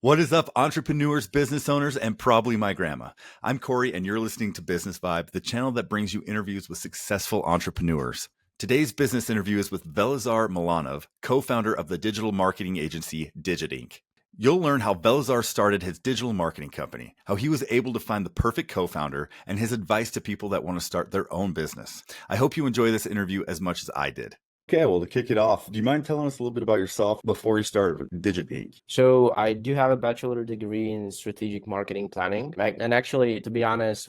What is up, entrepreneurs, business owners, and probably my grandma? I'm Corey, and you're listening to Business Vibe, the channel that brings you interviews with successful entrepreneurs. Today's business interview is with Velizar Milanov, co-founder of the digital marketing agency Digit Inc. You'll learn how Velizar started his digital marketing company, how he was able to find the perfect co-founder, and his advice to people that want to start their own business. I hope you enjoy this interview as much as I did. Okay, well, to kick it off, do you mind telling us a little bit about yourself before you started with Digit Inc? So I do have a bachelor degree in strategic marketing planning. And actually, to be honest,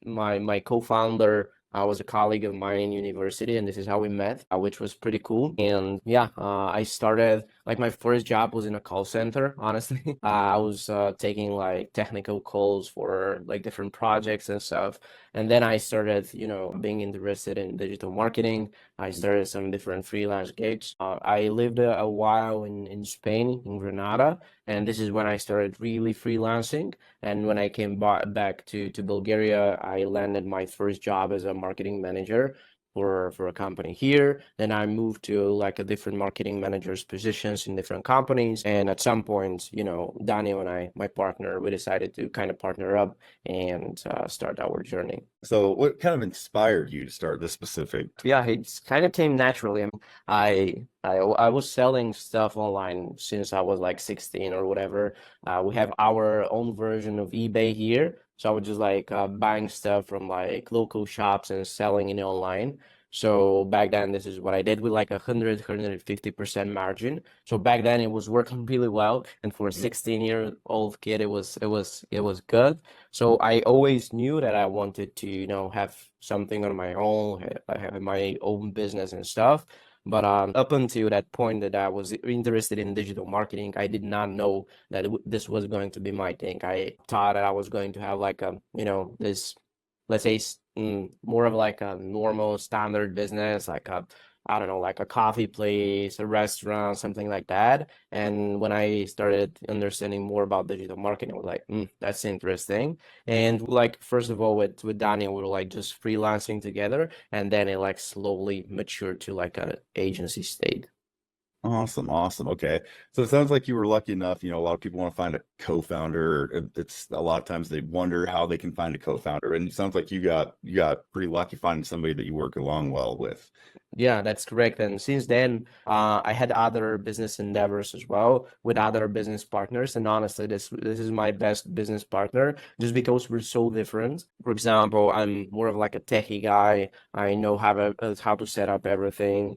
my co-founder was a colleague of mine in university, and this is how we met, which was pretty cool. And yeah, I started like my first job was in a call center, honestly. I was taking like technical calls for like different projects and stuff. And then I started, being interested in digital marketing. I started some different freelance gigs. I lived a while in Spain, in Granada, and this is when I started really freelancing. And when I came back to Bulgaria, I landed my first job as a marketing manager for a company here. Then I moved to like a different marketing managers positions in different companies. And at some point, Daniel and I, my partner, we decided to kind of partner up and start our journey. So, what kind of inspired you to start this specific? Yeah, it kind of came naturally. I was selling stuff online since I was like 16 or whatever. We have our own version of eBay here. So I was just like buying stuff from like local shops and selling it online. So back then, this is what I did with like 150% margin. So back then it was working really well. And for a 16-year-old kid, it was good. So I always knew that I wanted to, have something on my own, have my own business and stuff. But up until that point that I was interested in digital marketing, I did not know that this was going to be my thing. I thought that I was going to have like this, let's say, more of like a normal standard business, like I don't know, like a coffee place, a restaurant, something like that. And when I started understanding more about digital marketing, I was like, that's interesting. And like, first of all, with Daniel, we were like just freelancing together, and then it like slowly matured to like an agency state. Awesome, awesome. Okay. So it sounds like you were lucky enough, a lot of people want to find a co-founder. It's a lot of times they wonder how they can find a co-founder. And it sounds like you got pretty lucky finding somebody that you work along well with. Yeah, that's correct. And since then, I had other business endeavors as well with other business partners. And honestly, this is my best business partner just because we're so different. For example, I'm more of like a techie guy. I know how to set up everything.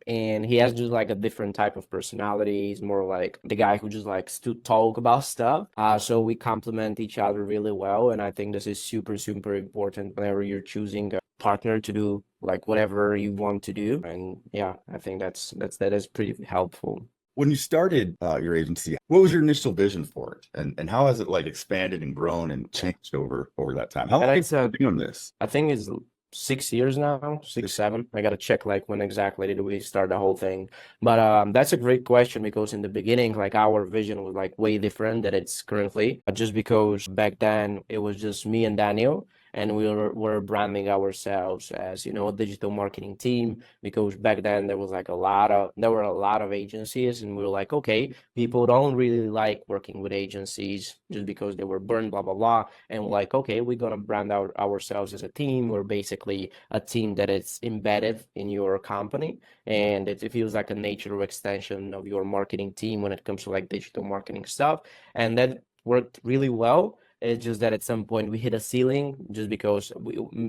And he has just like a different type of personality. He's more like the guy who just likes to talk about stuff. So we complement each other really well. And I think this is super, super important whenever you're choosing a partner to do like whatever you want to do. And yeah, I think that is pretty helpful. When you started your agency, what was your initial vision for it? And how has it like expanded and grown and changed over that time? How long And have you it's been doing this? I think it's 6 years now, six, seven. I gotta check like when exactly did we start the whole thing. But that's a great question because in the beginning, like our vision was like way different than it's currently. Just because back then it was just me and Daniel, and we were branding ourselves as a digital marketing team because back then there were a lot of agencies, and we were like, okay, people don't really like working with agencies just because they were burned, blah blah blah. And we're like, okay, we're gonna brand out ourselves as a team. We're basically a team that is embedded in your company, and it feels like a natural extension of your marketing team when it comes to like digital marketing stuff. And that worked really well. It's just that at some point we hit a ceiling just because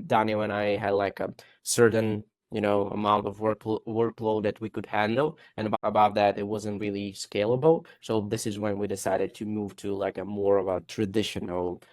Daniel and I had like a certain amount of workload that we could handle, and above that it wasn't really scalable. So this is when we decided to move to like a more of a traditional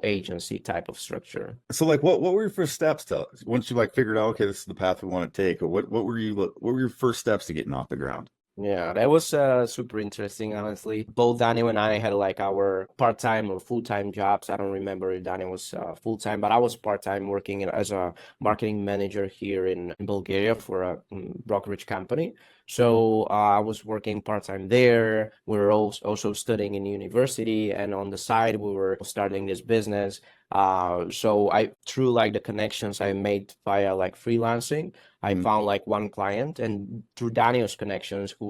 agency type of structure. So like what were your first steps to once you like figured out, okay, this is the path we want to take, or what were your first steps to getting off the ground? Yeah, that was super interesting, honestly. Both Daniel and I had like our part-time or full-time jobs. I don't remember if Daniel was full-time, but I was part-time working as a marketing manager here in Bulgaria for a brokerage company. So I was working part-time there. We were also studying in university, and on the side, we were starting this business. So I through like the connections I made via like freelancing, I Mhm. found like one client, and through Daniel's connections, who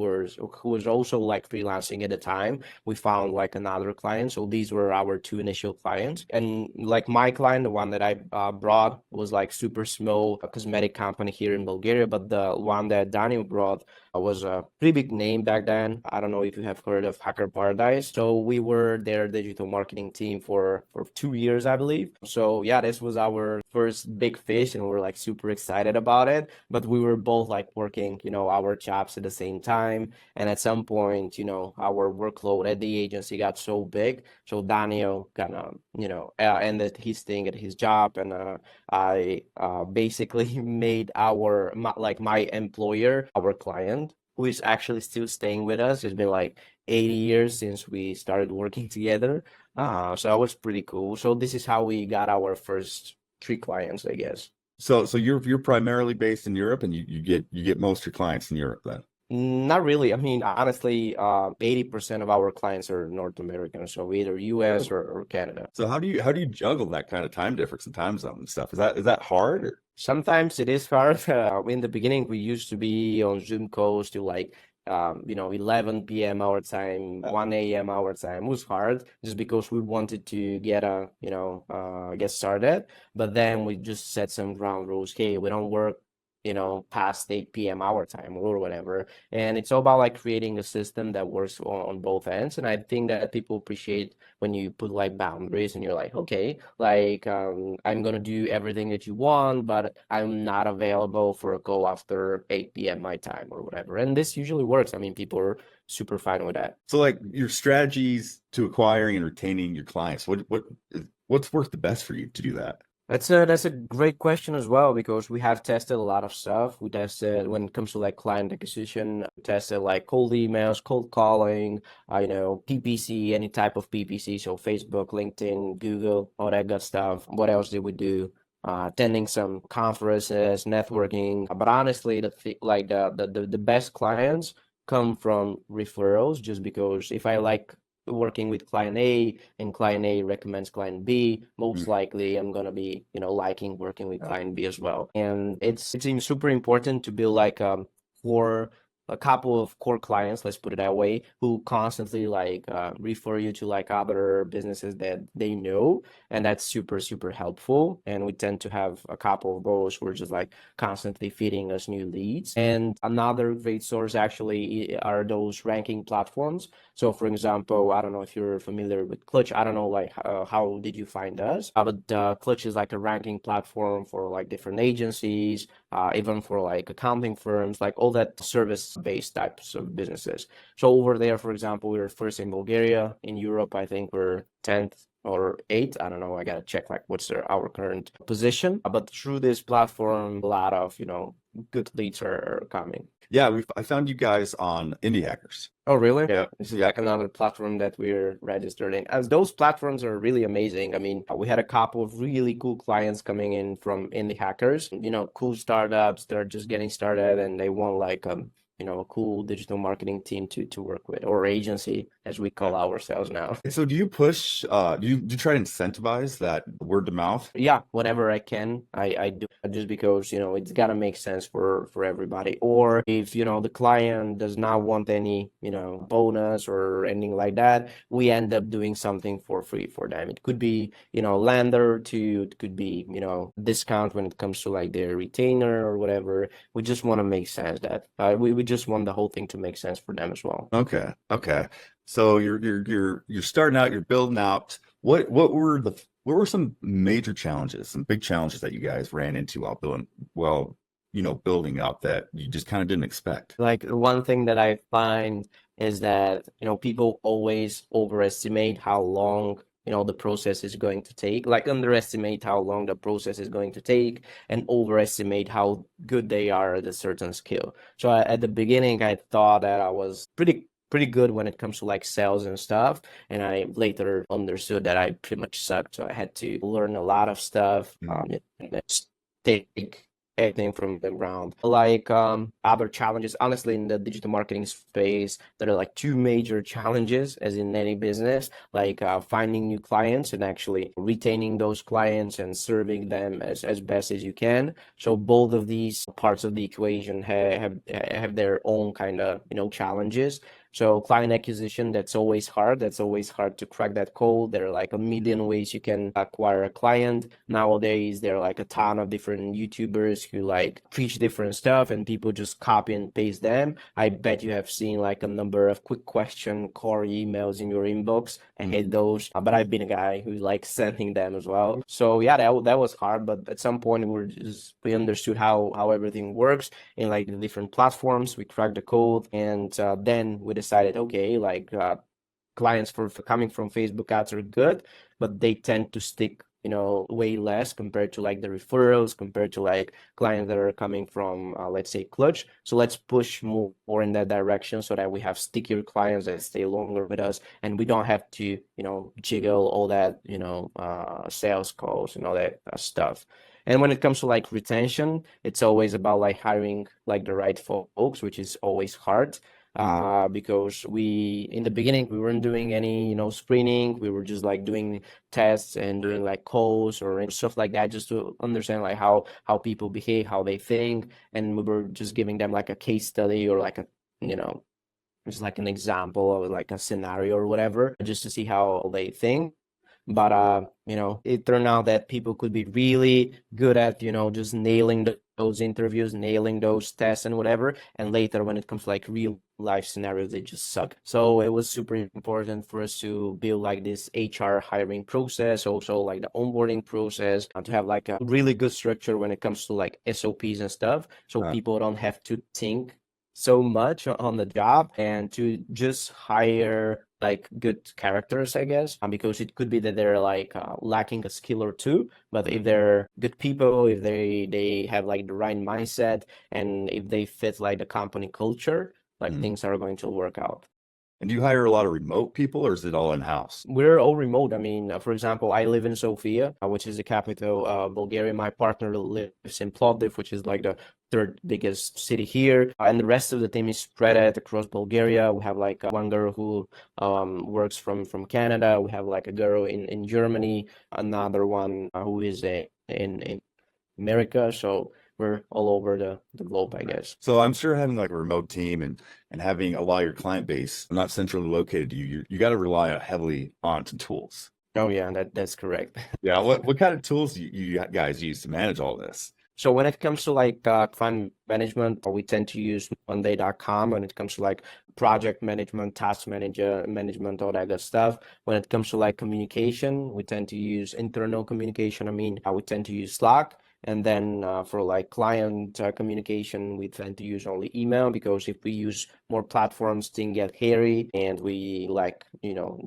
was also like freelancing at the time, we found like another client. So these were our two initial clients, and like my client, the one that I brought, was like super small cosmetic company here in Bulgaria, but the one that Daniel brought was a pretty big name back then. I don't know if you have heard of Hacker Paradise. So we were their digital marketing team for 2 years, I believe. So yeah, this was our first big fish, and we were like super excited about it. But we were both like working, our jobs at the same time. And at some point, our workload at the agency got so big. So Daniel kind of, ended his thing at his job, and I basically made my employer our client, who is actually still staying with us. It's been like 80 years since we started working together. So that was pretty cool. So this is how we got our first three clients, I guess. So you're primarily based in Europe, and you get most of your clients in Europe then. Not really. I mean, honestly, 80% of our clients are North American, so either US or Canada. So how do you juggle that kind of time difference and time zone and stuff? Is that hard? Or? Sometimes it is hard. In the beginning, we used to be on Zoom calls to like, 11 p.m. our time, 1 a.m. our time. It was hard just because we wanted to get started. But then we just set some ground rules. Hey, we don't work, past 8 p.m. our time or whatever. And it's all about like creating a system that works on both ends. And I think that people appreciate when you put like boundaries and you're like, okay, like I'm gonna do everything that you want, but I'm not available for a call after 8 p.m. my time or whatever. And this usually works. I mean, people are super fine with that. So like your strategies to acquiring and retaining your clients, what's worked the best for you to do that? That's a great question as well, because we have tested a lot of stuff. We tested when it comes to like client acquisition, we tested like cold emails, cold calling, PPC, any type of PPC, so Facebook, LinkedIn, Google, all that good stuff. What else did we do? Attending some conferences, networking. But honestly, the best clients come from referrals, just because if I like working with client A and client A recommends client B, Mm. most likely I'm gonna be, liking working with client B as well. And it seems super important to build like core a couple of core clients, let's put it that way, who constantly like refer you to like other businesses that they know, and that's super super helpful. And we tend to have a couple of those who are just like constantly feeding us new leads. And another great source actually are those ranking platforms. So, for example, I don't know if you're familiar with Clutch. I don't know, like, how did you find us? But Clutch is like a ranking platform for like different agencies, even for like accounting firms, like all that service-based types of businesses. So over there, for example, we were first in Bulgaria. In Europe, I think we're 10th or 8th. I don't know. I gotta check like what's our current position. But through this platform, a lot of, good leads are coming. Yeah, I found you guys on Indie Hackers. Oh, really? Yeah. This is like another platform that we're registered in. As those platforms are really amazing. I mean, we had a couple of really cool clients coming in from indie hackers, cool startups. They're just getting started and they want like a cool digital marketing team to work with, or agency as we call ourselves now. So do you push do you try to incentivize that word to mouth? Yeah, whenever I can, I do, just because, it's gotta make sense for everybody. Or if, the client does not want any, bonus or anything like that, we end up doing something for free for them. It could be, lender to, it could be, discount when it comes to like their retainer or whatever. We just want to make sense that we just want the whole thing to make sense for them as well. Okay. Okay. So you're starting out, you're building out. What were some major challenges, some big challenges that you guys ran into while building up that you just kind of didn't expect? Like one thing that I find is that, people always overestimate how long, the process is going to take, like underestimate how long the process is going to take, and overestimate how good they are at a certain skill. So at the beginning, I thought that I was pretty good when it comes to like sales and stuff, and I later understood that I pretty much sucked. So I had to learn a lot of stuff, Mm. and just take anything from the ground. Like other challenges, honestly, in the digital marketing space, there are like two major challenges, as in any business, like finding new clients and actually retaining those clients and serving them as best as you can. So both of these parts of the equation have their own kind of, challenges. So client acquisition, that's always hard. That's always hard to crack that code. There are like a million ways you can acquire a client. Nowadays, there are like a ton of different YouTubers who like preach different stuff and people just copy and paste them. I bet you have seen like a number of quick question core emails in your inbox. I hate those, but I've been a guy who like sending them as well. So yeah, that was hard, but at some point we understood how everything works in like the different platforms. We cracked the code, and then we decided, okay, like clients for coming from Facebook ads are good, but they tend to stick, way less compared to like the referrals, compared to like clients that are coming from, let's say, Clutch. So let's push more in that direction so that we have stickier clients that stay longer with us, and we don't have to, jiggle all that, sales calls and all that stuff. And when it comes to like retention, it's always about like hiring like the right folks, which is always hard. Because in the beginning, we weren't doing any, screening. We were just like doing tests and doing like calls or stuff like that, just to understand like how people behave, how they think. And we were just giving them like a case study or like a, just like an example of like a scenario or whatever, just to see how they think. But it turned out that people could be really good at, just nailing those interviews, nailing those tests and whatever. And later, when it comes to like real life scenarios, they just suck. So it was super important for us to build like this HR hiring process, also like the onboarding process, and to have like a really good structure when it comes to like SOPs and stuff. So people don't have to think so much on the job, and to just hire like good characters, I guess, because it could be that they're like lacking a skill or two, but if they're good people, if they have like the right mindset, and if they fit like the company culture, like things are going to work out. And do you hire a lot of remote people or is it all in-house? We're all remote. I mean, for example, I live in Sofia, which is the capital of Bulgaria. My partner lives in Plovdiv, which is like the third biggest city here. And the rest of the team is spread out across Bulgaria. We have like one girl who works from Canada. We have like a girl in Germany, another one who is in America. So we're all over the globe, I guess. So I'm sure having like a remote team and having a lot of your client base not centrally located to you got to rely heavily on some tools. Oh yeah, that's correct. Yeah, what kind of tools do you guys use to manage all this? So when it comes to like client management, we tend to use Monday.com. When it comes to like project management, task management, all that good stuff. When it comes to like communication, we tend to use internal communication. I mean, we tend to use Slack. And then for like client communication, we tend to use only email, because if we use more platforms, things get hairy, and we like,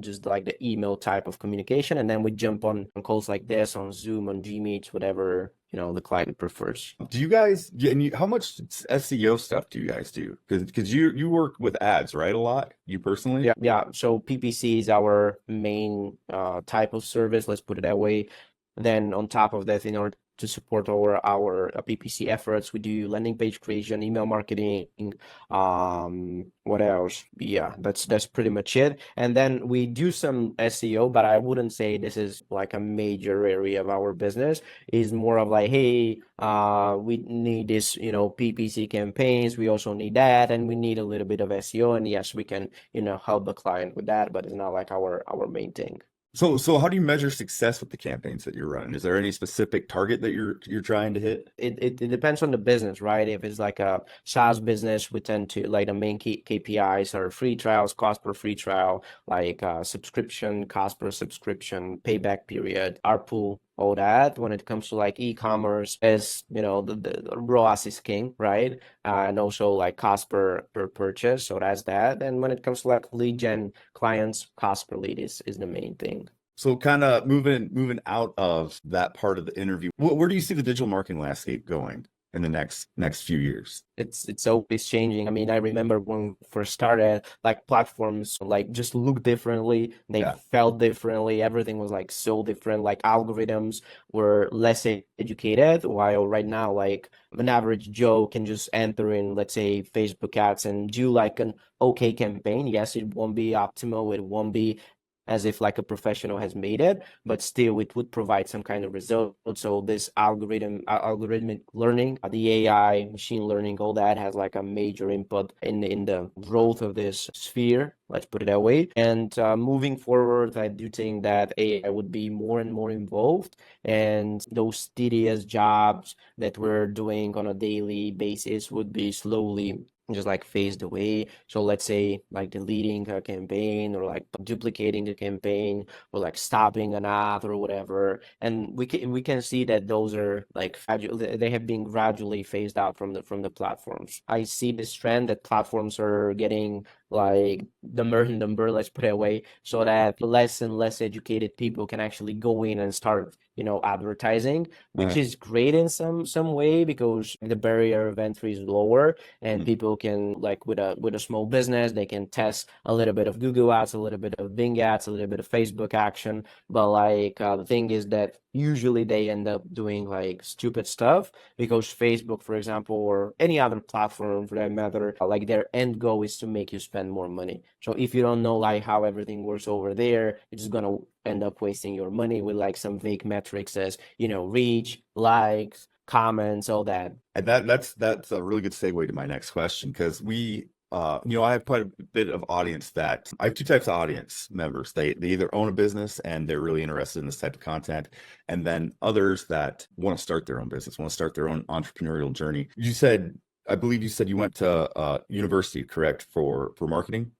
just like the email type of communication. And then we jump on calls like this on Zoom, on Gmeet, whatever, the client prefers. Do you guys, and how much SEO stuff do you guys do? Because you work with ads, right? A lot, you personally? Yeah. So PPC is our main type of service, let's put it that way. Then on top of that, in order to support our PPC efforts, we do landing page creation, email marketing. What else? Yeah, that's pretty much it. And then we do some SEO, but I wouldn't say this is like a major area of our business. It's more of like, hey, we need this, PPC campaigns. We also need that, and we need a little bit of SEO. And yes, we can, help the client with that, but it's not like our main thing. So how do you measure success with the campaigns that you're running? Is there any specific target that you're trying to hit? It depends on the business, right? If it's like a SaaS business, we tend to like the main KPIs are free trials, cost per free trial, like subscription, cost per subscription, payback period, ARPU, all that. When it comes to like e-commerce, as the ROAS is king, right? And also like cost per purchase. So that's that. And when it comes to like lead gen clients, cost per lead is the main thing. So kind of moving out of that part of the interview, where do you see the digital marketing landscape going? in the next few years. It's always changing. I mean, I remember when we first started, like platforms like just look differently, they Yeah. felt differently, everything was like so different. Like algorithms were less educated, while right now, like an average Joe can just enter in, let's say, Facebook ads and do like an okay campaign. Yes, it won't be optimal, it won't be as if like a professional has made it, but still it would provide some kind of result. So this algorithmic learning, the AI, machine learning, all that has like a major input in the growth of this sphere. Let's put it that way. And moving forward, I do think that AI would be more and more involved, and those tedious jobs that we're doing on a daily basis would be slowly just like phased away. So let's say like deleting a campaign or like duplicating the campaign or like stopping an ad or whatever. And we can see that those are like they have been gradually phased out from the platforms. I see this trend that platforms are getting like dumber and dumber, let's put it away, so that less and less educated people can actually go in and start, advertising, which is great in some way because the barrier of entry is lower, and people can like with a small business, they can test a little bit of Google ads, a little bit of Bing ads, a little bit of Facebook action. But like the thing is that usually they end up doing like stupid stuff because Facebook, for example, or any other platform for that matter, like their end goal is to make you spend more money. So if you don't know like how everything works over there, you're just gonna end up wasting your money with like some vague metrics as, reach, likes, comments, all that. And that's a really good segue to my next question because I have quite a bit of audience that I have two types of audience members. They either own a business and they're really interested in this type of content, and then others that want to start their own business, want to start their own entrepreneurial journey. I believe you said you went to university, correct, for marketing?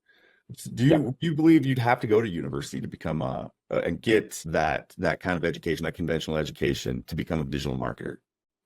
Yeah. Do you believe you'd have to go to university to become and get that kind of education, that conventional education to become a digital marketer?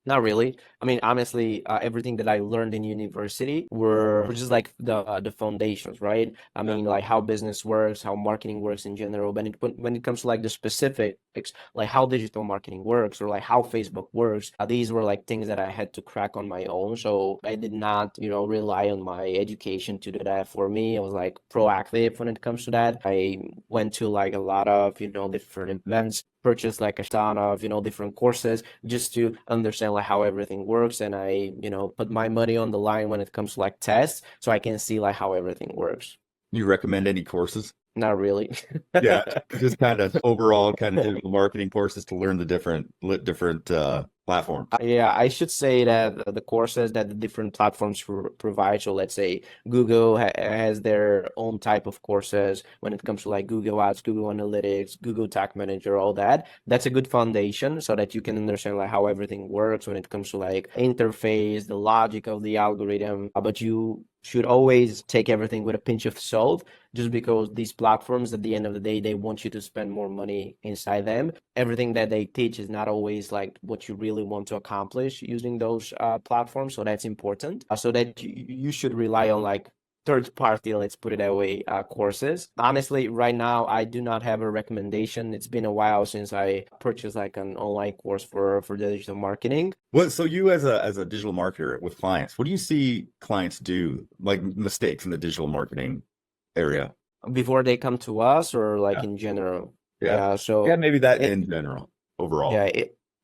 Not really. I mean, honestly, everything that I learned in university were just like the foundations, right? I mean, like how business works, how marketing works in general. But when it comes to like the specifics, like how digital marketing works or like how Facebook works, these were like things that I had to crack on my own. So I did not, rely on my education to do that for me. I was like proactive when it comes to that. I went to like a lot of, different events, purchased like a ton of, different courses just to understand like how everything works. And I, put my money on the line when it comes to like tests so I can see like how everything works. You recommend any courses? Not really. Yeah, just kind of overall kind of digital marketing courses to learn the different platforms. Yeah, I should say that the courses that the different platforms provide. So let's say Google has their own type of courses when it comes to like Google Ads, Google Analytics, Google Tag Manager, all that. That's a good foundation so that you can understand like how everything works when it comes to like interface, the logic of the algorithm. But you should always take everything with a pinch of salt, just because these platforms, at the end of the day, they want you to spend more money inside them. Everything that they teach is not always like what you really want to accomplish using those platforms. So that's important. So that you should rely on like third party, let's put it that way, courses. Honestly, right now, I do not have a recommendation. It's been a while since I purchased like an online course for digital marketing. Well, so you as a digital marketer with clients, what do you see clients do like mistakes in the digital marketing area? Before they come to us or like Yeah. in general. Yeah. Yeah, Yeah, so maybe that it in general, overall. yeah,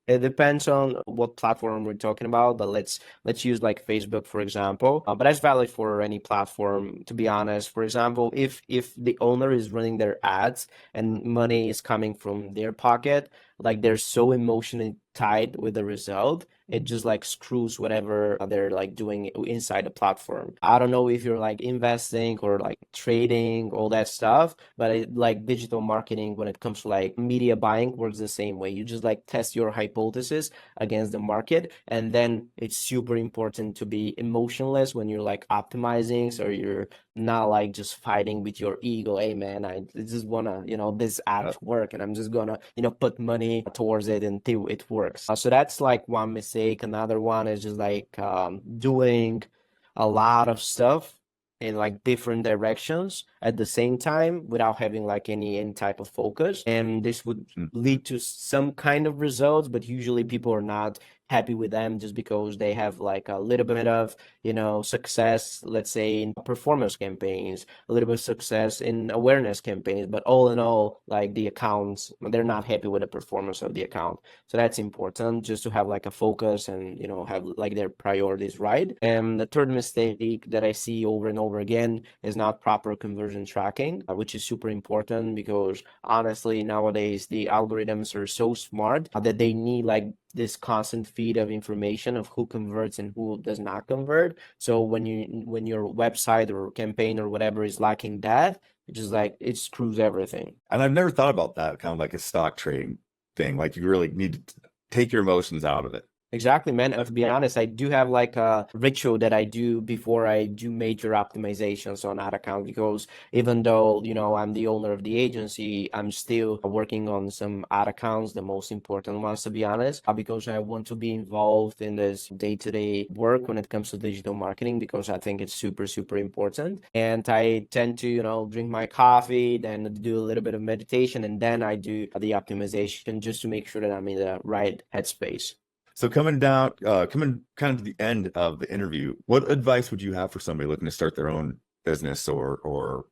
it depends on what platform we're talking about, but let's use like Facebook for example. But that's valid for any platform, to be honest. For example, if the owner is running their ads and money is coming from their pocket, like they're so emotionally tied with the result, it just like screws whatever they're like doing inside the platform. I don't know if you're like investing or like trading, all that stuff, but like digital marketing, when it comes to like media buying, works the same way. You just like test your hypothesis against the market, and then it's super important to be emotionless when you're like optimizing, so you're not like just fighting with your ego. Hey man, I just wanna, this app to work, and I'm just gonna, put money towards it until it works. So that's like one mistake. Another one is just like doing a lot of stuff in like different directions at the same time without having like any type of focus, and this would Mm. lead to some kind of results, but usually people are not happy with them just because they have like a little bit of, success, let's say in performance campaigns, a little bit of success in awareness campaigns, but all in all, like the accounts, they're not happy with the performance of the account. So that's important just to have like a focus and, have like their priorities right. And the third mistake that I see over and over again is not proper conversion tracking, which is super important because honestly, nowadays the algorithms are so smart that they need like this constant feed of information of who converts and who does not convert. So when your website or campaign or whatever is lacking that, it's just like it screws everything. And I've never thought about that kind of like a stock trading thing. Like you really need to take your emotions out of it. Exactly, man. To be honest, I do have like a ritual that I do before I do major optimizations on ad account because even though, I'm the owner of the agency, I'm still working on some ad accounts, the most important ones, to be honest, because I want to be involved in this day-to-day work when it comes to digital marketing because I think it's super, super important. And I tend to, drink my coffee, then do a little bit of meditation, and then I do the optimization just to make sure that I'm in the right headspace. So coming kind of to the end of the interview, what advice would you have for somebody looking to start their own business or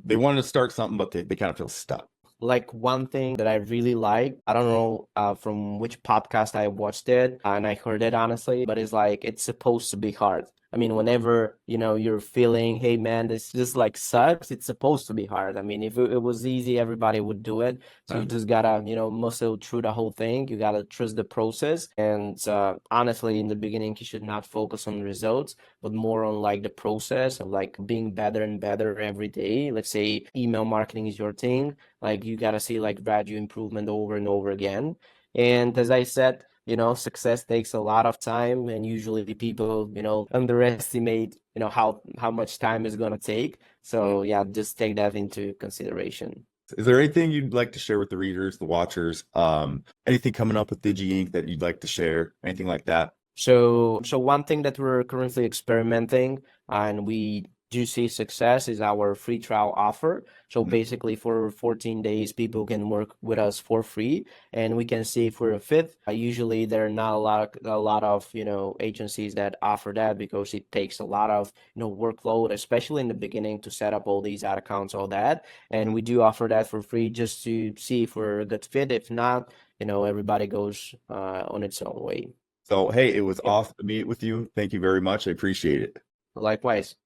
they wanted to start something, but they kind of feel stuck? Like one thing that I really like, I don't know from which podcast I watched it and I heard it honestly, but it's like it's supposed to be hard. I mean, whenever, you're feeling, hey man, this just like sucks, it's supposed to be hard. I mean, if it was easy, everybody would do it. So you just gotta, muscle through the whole thing. You gotta trust the process. And honestly, in the beginning, you should not focus on results, but more on like the process of like being better and better every day. Let's say email marketing is your thing, like you gotta see like gradual improvement over and over again. And as I said, success takes a lot of time, and usually the people, underestimate, how much time it's gonna take. So yeah, just take that into consideration. Is there anything you'd like to share with the readers, the watchers? Anything coming up with Digi Inc. that you'd like to share? Anything like that? So one thing that we're currently experimenting and we do see success is our free trial offer. So Mhm. basically for 14 days, people can work with us for free and we can see if we're a fit. Usually there are not a lot of, agencies that offer that because it takes a lot of, workload, especially in the beginning to set up all these ad accounts, all that. And we do offer that for free just to see if we're a good fit. If not, everybody goes on its own way. So, hey, it was Yep. awesome to meet with you. Thank you very much. I appreciate it. Likewise.